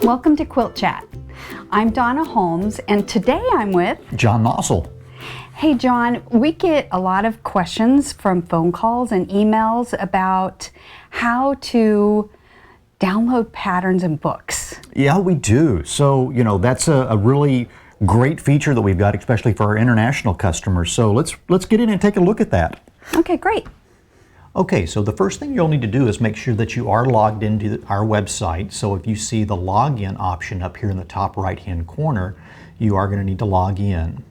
Welcome to Quilt Chat. I'm Donna Holmes, and today I'm with John Nossel. Hey John, we get a lot of questions from phone calls and emails about how to download patterns and books. Yeah, we do. So, that's a really great feature that we've got, especially for our international customers. So let's get in and take a look at that. Okay, great. Okay, so the first thing you'll need to do is make sure that you are logged into our website. So if you see the login option up here in the top right-hand corner, you are going to need to log in.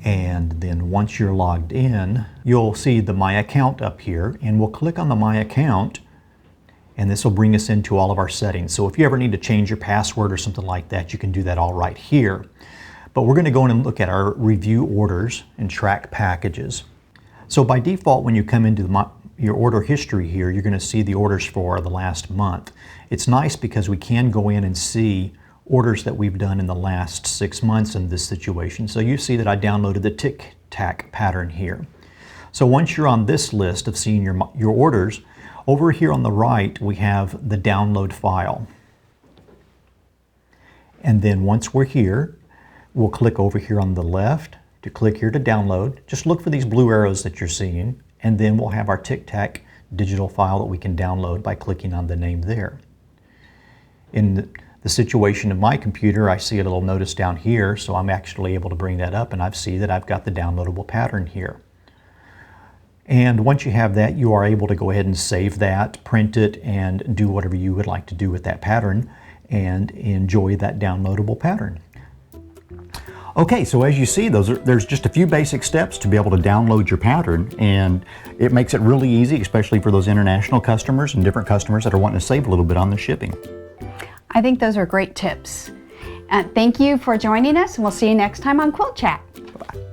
And then once you're logged in, you'll see the My Account up here, and we'll click on the My Account, and this will bring us into all of our settings. So if you ever need to change your password or something like that, you can do that all right here. But we're going to go in and look at our review orders and track packages. So by default, when you come into your order history here, you're going to see the orders for the last month. It's nice because we can go in and see orders that we've done in the last 6 months in this situation. So you see that I downloaded the tic-tac pattern here. So once you're on this list of seeing your orders, over here on the right, we have the download file. And then once we're here, we'll click over here on the left to click here to download. Just look for these blue arrows that you're seeing, and then we'll have our tic-tac digital file that we can download by clicking on the name there. In the situation of my computer, I see a little notice down here, so I'm actually able to bring that up, and I see that I've got the downloadable pattern here. And once you have that, you are able to go ahead and save that, print it, and do whatever you would like to do with that pattern and enjoy that downloadable pattern. Okay, so as you see, there's just a few basic steps to be able to download your pattern, and it makes it really easy, especially for those international customers and different customers that are wanting to save a little bit on their shipping. I think those are great tips. Thank you for joining us, and we'll see you next time on Quilt Chat. Bye-bye.